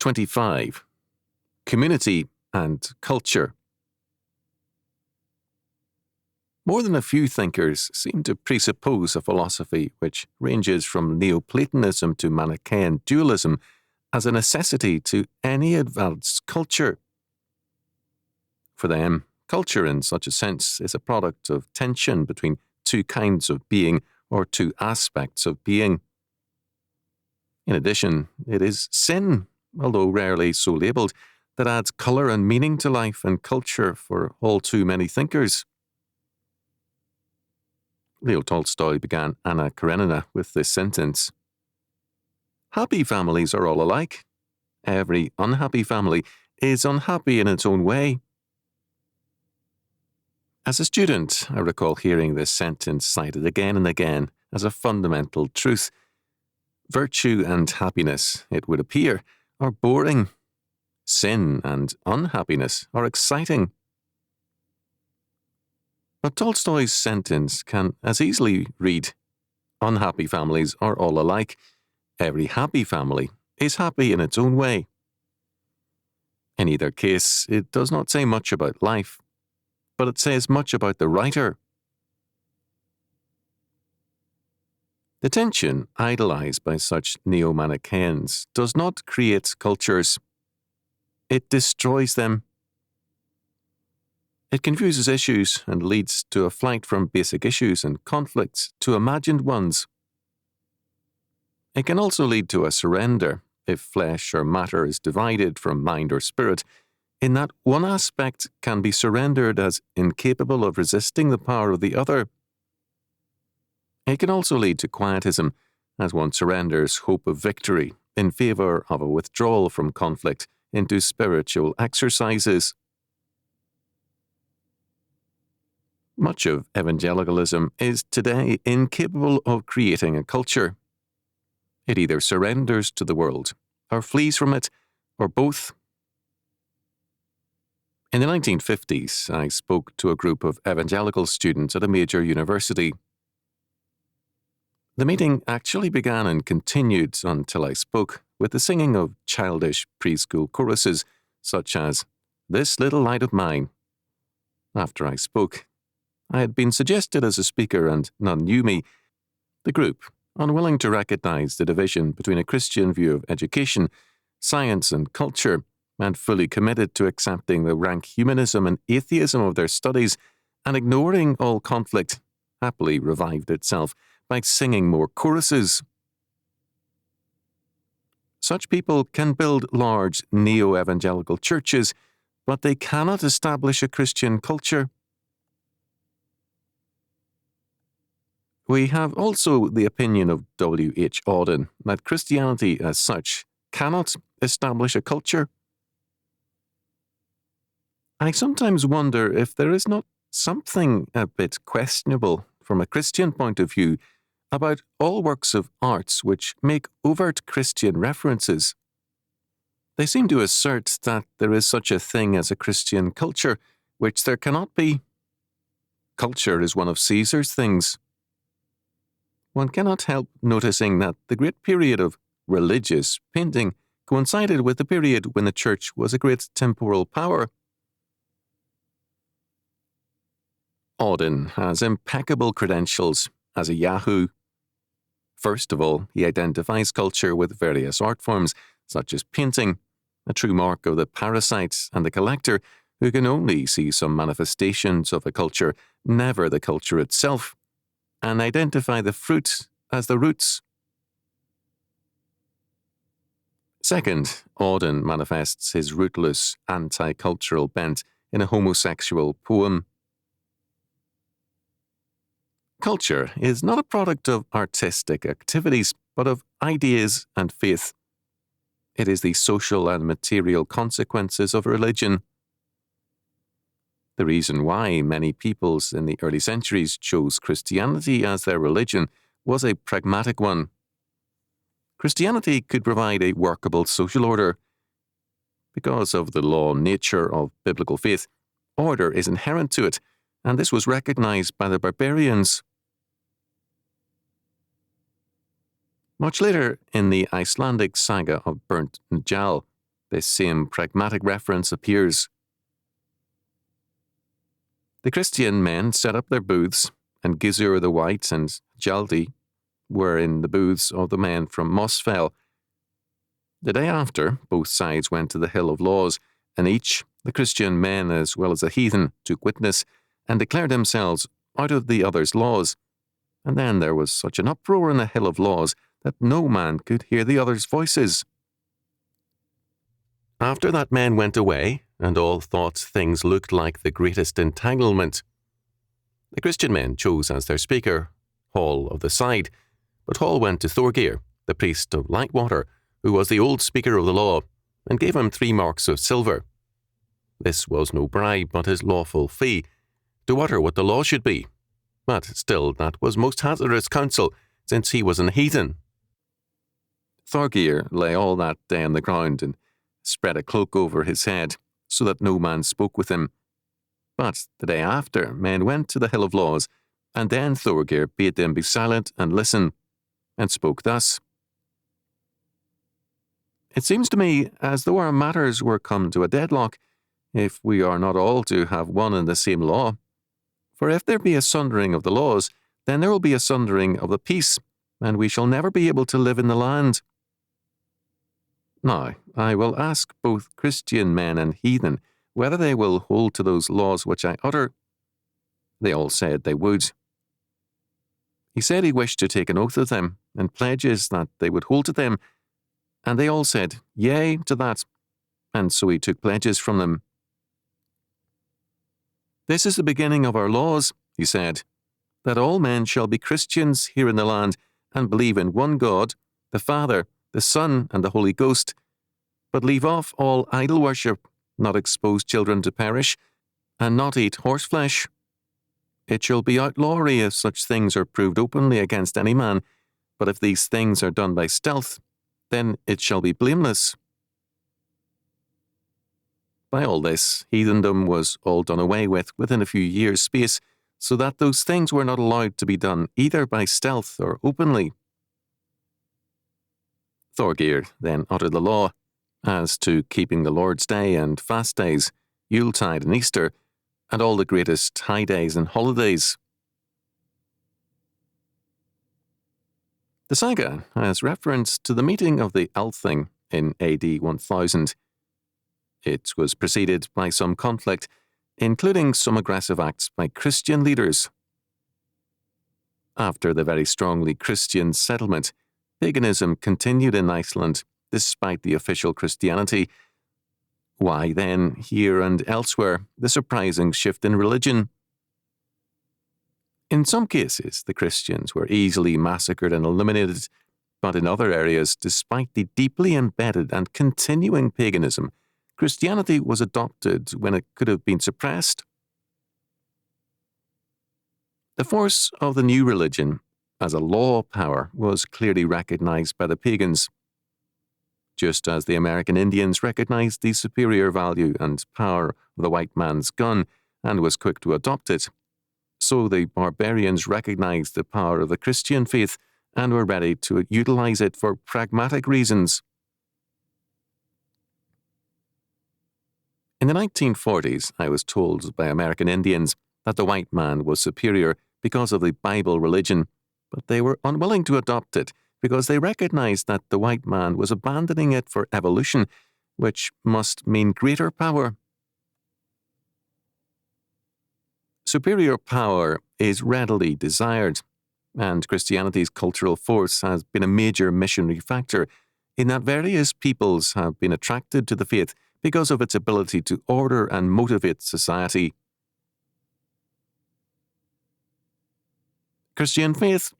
25. Community and culture. More than a few thinkers seem to presuppose a philosophy which ranges from Neoplatonism to Manichaean dualism as a necessity to any advanced culture. For them, culture in such a sense is a product of tension between two kinds of being or two aspects of being. In addition, it is sin, although rarely so labelled, that adds colour and meaning to life and culture for all too many thinkers. Leo Tolstoy began Anna Karenina with this sentence: "Happy families are all alike. Every unhappy family is unhappy in its own way." As a student, I recall hearing this sentence cited again and again as a fundamental truth. Virtue and happiness, it would appear, are boring. Sin and unhappiness are exciting. But Tolstoy's sentence can as easily read, "Unhappy families are all alike. Every happy family is happy in its own way." In either case, it does not say much about life, but it says much about the writer. The tension idolized by such neo-Manichaeans does not create cultures. It destroys them. It confuses issues and leads to a flight from basic issues and conflicts to imagined ones. It can also lead to a surrender, if flesh or matter is divided from mind or spirit, in that one aspect can be surrendered as incapable of resisting the power of the other. It can also lead to quietism, as one surrenders hope of victory in favour of a withdrawal from conflict into spiritual exercises. Much of evangelicalism is today incapable of creating a culture. It either surrenders to the world, or flees from it, or both. In the 1950s, I spoke to a group of evangelical students at a major university. The meeting actually began and continued until I spoke with the singing of childish preschool choruses, such as "This Little Light of Mine." After I spoke, I had been suggested as a speaker and none knew me. The group, unwilling to recognize the division between a Christian view of education, science and culture, and fully committed to accepting the rank humanism and atheism of their studies and ignoring all conflict, happily revived itself by singing more choruses. Such people can build large neo-evangelical churches, but they cannot establish a Christian culture. We have also the opinion of W.H. Auden that Christianity as such cannot establish a culture. I sometimes wonder if there is not something a bit questionable from a Christian point of view about all works of arts which make overt Christian references. They seem to assert that there is such a thing as a Christian culture, which there cannot be. Culture is one of Caesar's things. One cannot help noticing that the great period of religious painting coincided with the period when the church was a great temporal power. Auden has impeccable credentials as a Yahoo. First of all, he identifies culture with various art forms, such as painting, a true mark of the parasite and the collector, who can only see some manifestations of a culture, never the culture itself, and identify the fruit as the roots. Second, Auden manifests his rootless, anti-cultural bent in a homosexual poem. Culture is not a product of artistic activities, but of ideas and faith. It is the social and material consequences of religion. The reason why many peoples in the early centuries chose Christianity as their religion was a pragmatic one. Christianity could provide a workable social order. Because of the law nature of biblical faith, order is inherent to it, and this was recognized by the barbarians. Much later, in the Icelandic saga of Burnt Njal, this same pragmatic reference appears. The Christian men set up their booths, and Gizur the White and Jaldi were in the booths of the men from Mosfell. The day after, both sides went to the Hill of Laws, and each, the Christian men as well as the heathen, took witness, and declared themselves out of the other's laws. And then there was such an uproar in the Hill of Laws that no man could hear the other's voices. After that men went away, and all thought things looked like the greatest entanglement. The Christian men chose as their speaker Hall of the Side, but Hall went to Thorgeir, the priest of Lightwater, who was the old speaker of the law, and gave him 3 marks of silver. This was no bribe, but his lawful fee, to utter what the law should be. But still that was most hazardous counsel, since he was an heathen. Thorgeir lay all that day on the ground, and spread a cloak over his head, so that no man spoke with him. But the day after, men went to the Hill of Laws, and then Thorgeir bade them be silent and listen, and spoke thus. It seems to me as though our matters were come to a deadlock, if we are not all to have one and the same law. For if there be a sundering of the laws, then there will be a sundering of the peace, and we shall never be able to live in the land. Now, I will ask both Christian men and heathen whether they will hold to those laws which I utter. They all said they would. He said he wished to take an oath of them, and pledges that they would hold to them, and they all said, Yea, to that, and so he took pledges from them. This is the beginning of our laws, he said, that all men shall be Christians here in the land, and believe in one God, the Father, the Son, and the Holy Ghost, but leave off all idol worship, not expose children to perish, and not eat horseflesh. It shall be outlawry if such things are proved openly against any man, but if these things are done by stealth, then it shall be blameless. By all this, heathendom was all done away with within a few years' space, so that those things were not allowed to be done either by stealth or openly. Thorgeir then uttered the law, as to keeping the Lord's Day and fast days, Yuletide and Easter, and all the greatest high days and holidays. The saga has reference to the meeting of the Althing in AD 1000. It was preceded by some conflict, including some aggressive acts by Christian leaders. After the very strongly Christian settlement, paganism continued in Iceland despite the official Christianity. Why then, here and elsewhere, the surprising shift in religion? In some cases, the Christians were easily massacred and eliminated, but in other areas, despite the deeply embedded and continuing paganism, Christianity was adopted when it could have been suppressed. The force of the new religion as a law power was clearly recognized by the pagans, just as the American Indians recognized the superior value and power of the white man's gun and was quick to adopt it. So the barbarians recognized the power of the Christian faith and were ready to utilize it for pragmatic reasons. In the 1940s, I was told by American Indians that the white man was superior because of the Bible religion, but they were unwilling to adopt it because they recognized that the white man was abandoning it for evolution, which must mean greater power. Superior power is readily desired, and Christianity's cultural force has been a major missionary factor in that various peoples have been attracted to the faith because of its ability to order and motivate society. Christian faith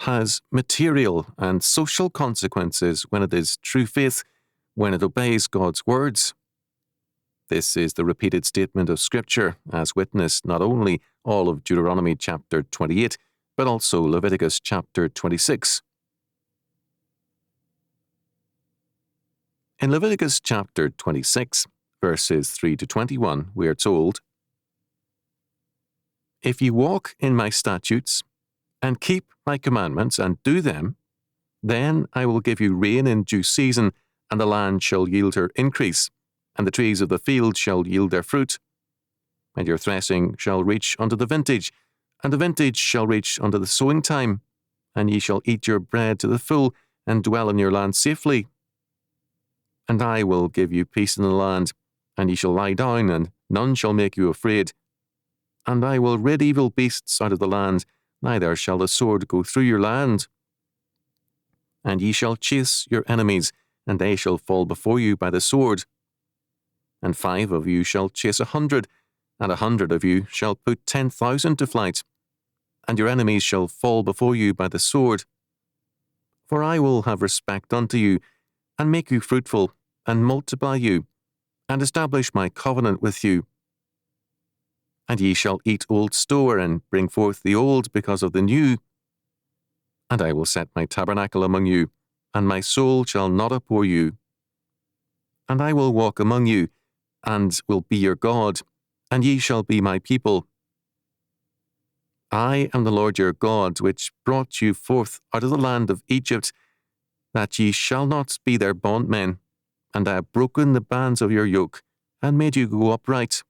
has material and social consequences when it is true faith, when it obeys God's words. This is the repeated statement of Scripture, as witnessed not only all of Deuteronomy chapter 28, but also Leviticus chapter 26. In Leviticus chapter 26, verses 3 to 21, we are told, If you walk in my statutes, and keep my commandments, and do them, then I will give you rain in due season, and the land shall yield her increase, and the trees of the field shall yield their fruit. And your threshing shall reach unto the vintage, and the vintage shall reach unto the sowing time, and ye shall eat your bread to the full, and dwell in your land safely. And I will give you peace in the land, and ye shall lie down, and none shall make you afraid. And I will rid evil beasts out of the land, neither shall the sword go through your land. And ye shall chase your enemies, and they shall fall before you by the sword. And 5 of you shall chase 100, and 100 of you shall put 10,000 to flight. And your enemies shall fall before you by the sword. For I will have respect unto you, and make you fruitful, and multiply you, and establish my covenant with you. And ye shall eat old store, and bring forth the old because of the new. And I will set my tabernacle among you, and my soul shall not abhor you. And I will walk among you, and will be your God, and ye shall be my people. I am the Lord your God, which brought you forth out of the land of Egypt, that ye shall not be their bondmen, and I have broken the bands of your yoke, and made you go upright.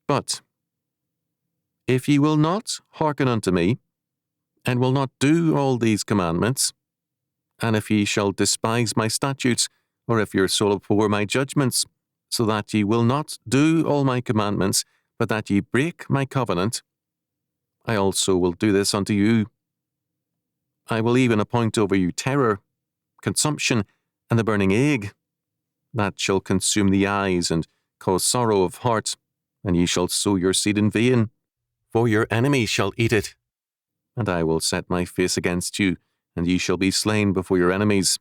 But if ye will not hearken unto me, and will not do all these commandments, and if ye shall despise my statutes, or if your soul abhor my judgments, so that ye will not do all my commandments, but that ye break my covenant, I also will do this unto you. I will even appoint over you terror, consumption, and the burning ague, that shall consume the eyes and cause sorrow of heart, and ye shall sow your seed in vain, for your enemy shall eat it. And I will set my face against you, and ye shall be slain before your enemies.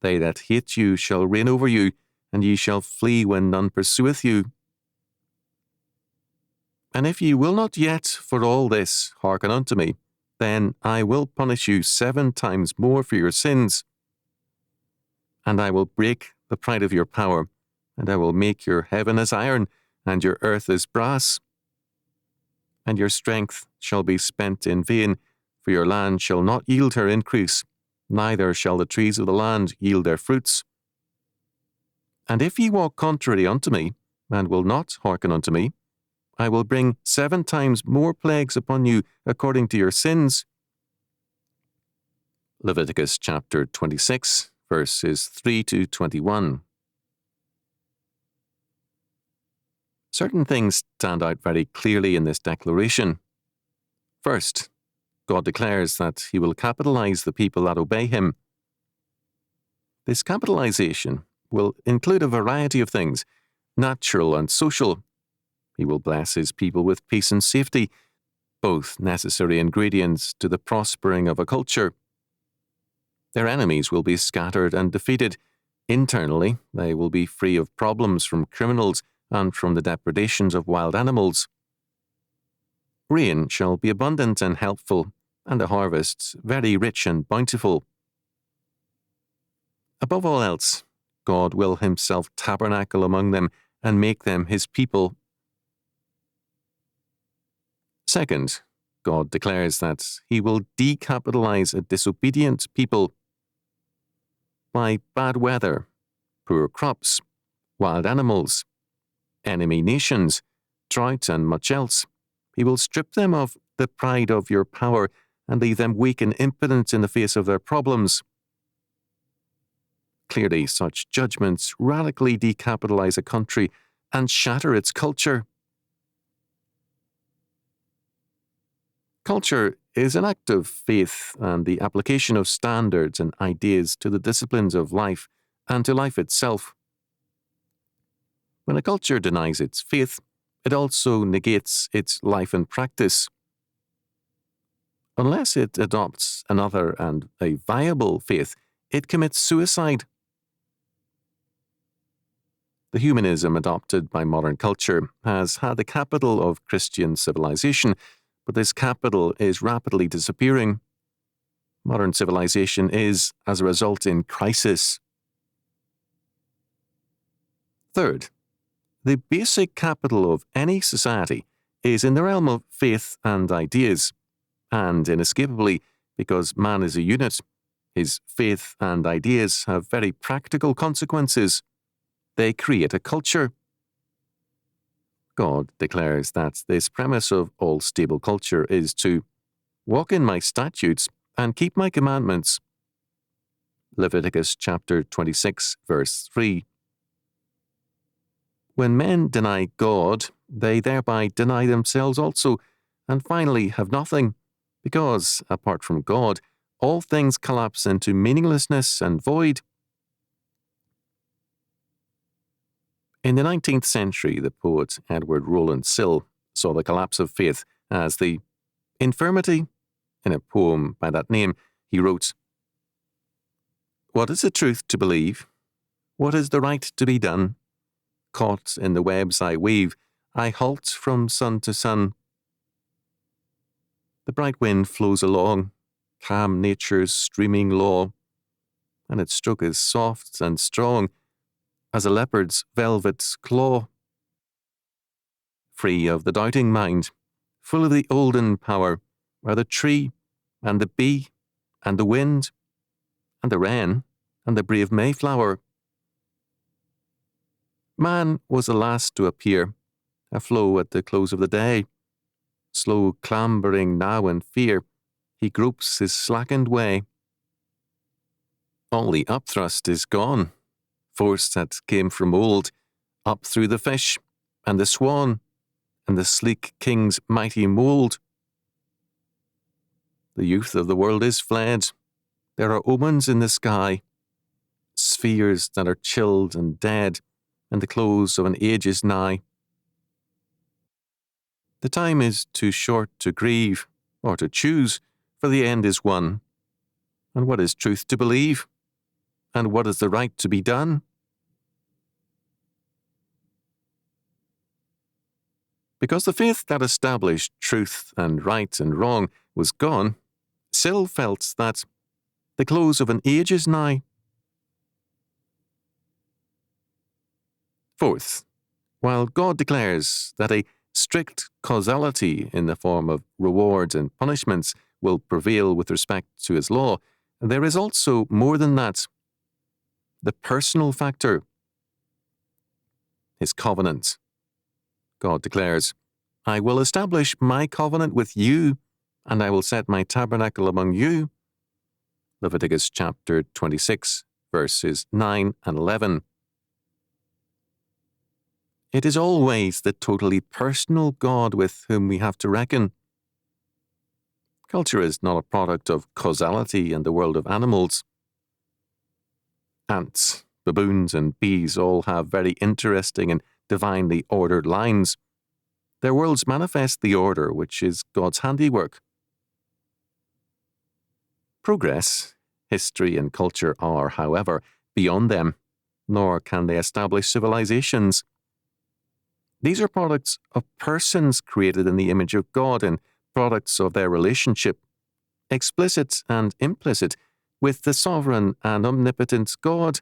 They that hate you shall reign over you, and ye shall flee when none pursueth you. And if ye will not yet for all this hearken unto me, then I will punish you 7 times more for your sins. And I will break the pride of your power, and I will make your heaven as iron, and your earth as brass. And your strength shall be spent in vain, for your land shall not yield her increase, neither shall the trees of the land yield their fruits. And if ye walk contrary unto me, and will not hearken unto me, I will bring 7 times more plagues upon you according to your sins. Leviticus chapter 26, verses 3 to 21. Certain things stand out very clearly in this declaration. First, God declares that he will capitalize the people that obey him. This capitalization will include a variety of things, natural and social. He will bless his people with peace and safety, both necessary ingredients to the prospering of a culture. Their enemies will be scattered and defeated. Internally, they will be free of problems from criminals and from the depredations of wild animals. Rain shall be abundant and helpful, and the harvests very rich and bountiful. Above all else, God will himself tabernacle among them and make them his people. Second, God declares that he will decapitalize a disobedient people. By bad weather, poor crops, wild animals, enemy nations, drought, and much else, he will strip them of the pride of your power and leave them weak and impotent in the face of their problems. Clearly, such judgments radically decapitalize a country and shatter its culture. Culture is an act of faith and the application of standards and ideas to the disciplines of life and to life itself. When a culture denies its faith, it also negates its life and practice. Unless it adopts another and a viable faith, it commits suicide. The humanism adopted by modern culture has had the capital of Christian civilization, but this capital is rapidly disappearing. Modern civilization is, as a result, in crisis. Third, the basic capital of any society is in the realm of faith and ideas, and inescapably, because man is a unit, His faith and ideas have very practical consequences. They create a culture. God declares that this premise of all stable culture is to walk in my statutes and keep my commandments. Leviticus chapter 26, verse 3. When men deny God, they thereby deny themselves also, and finally have nothing, because, apart from God, all things collapse into meaninglessness and void. In the 19th century, the poet Edward Rowland Sill saw the collapse of faith as the infirmity. In a poem by that name, he wrote, "What is the truth to believe? What is the right to be done? Caught in the webs I weave, I halt from sun to sun. The bright wind flows along, calm nature's streaming law, and its stroke is soft and strong as a leopard's velvet claw. Free of the doubting mind, full of the olden power, are the tree and the bee and the wind and the wren and the brave mayflower. Man was the last to appear, a flow at the close of the day. Slow clambering now in fear, he gropes his slackened way. All the upthrust is gone, force that came from old, up through the fish and the swan and the sleek king's mighty mould. The youth of the world is fled. There are omens in the sky, spheres that are chilled and dead, and the close of an age is nigh. The time is too short to grieve, or to choose, for the end is won. And what is truth to believe? And what is the right to be done?" Because the faith that established truth and right and wrong was gone, Sill felt that the close of an age is nigh. Fourth, while God declares that a strict causality in the form of rewards and punishments will prevail with respect to his law, there is also more than that. The personal factor. His covenant. God declares, "I will establish my covenant with you, and I will set my tabernacle among you." Leviticus chapter 26, verses 9 and 11. It is always the totally personal God with whom we have to reckon. Culture is not a product of causality in the world of animals. Ants, baboons, and bees all have very interesting and divinely ordered lives. Their worlds manifest the order which is God's handiwork. Progress, history, and culture are, however, beyond them, nor can they establish civilizations. These are products of persons created in the image of God and products of their relationship, explicit and implicit, with the sovereign and omnipotent God.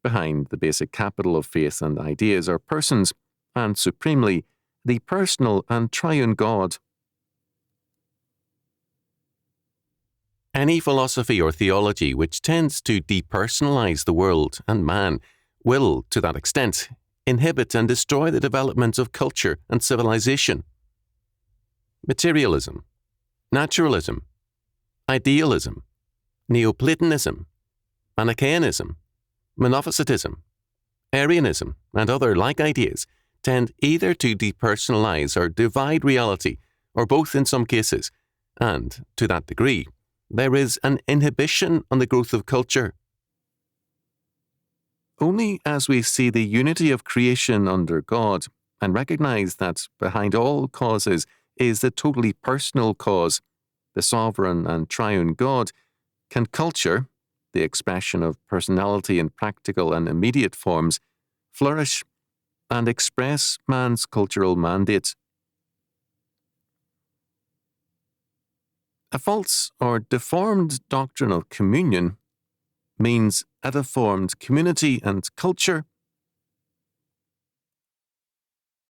Behind the basic capital of faith and ideas are persons, and supremely, the personal and triune God. Any philosophy or theology which tends to depersonalize the world and man will, to that extent, inhibit and destroy the development of culture and civilization. Materialism, naturalism, idealism, Neoplatonism, Manichaeanism, Monophysitism, Arianism, and other like ideas tend either to depersonalize or divide reality, or both in some cases, and, to that degree, there is an inhibition on the growth of culture. Only as we see the unity of creation under God and recognize that behind all causes is the totally personal cause, the sovereign and triune God, can culture, the expression of personality in practical and immediate forms, flourish and express man's cultural mandate. A false or deformed doctrine of communion means a deformed community and culture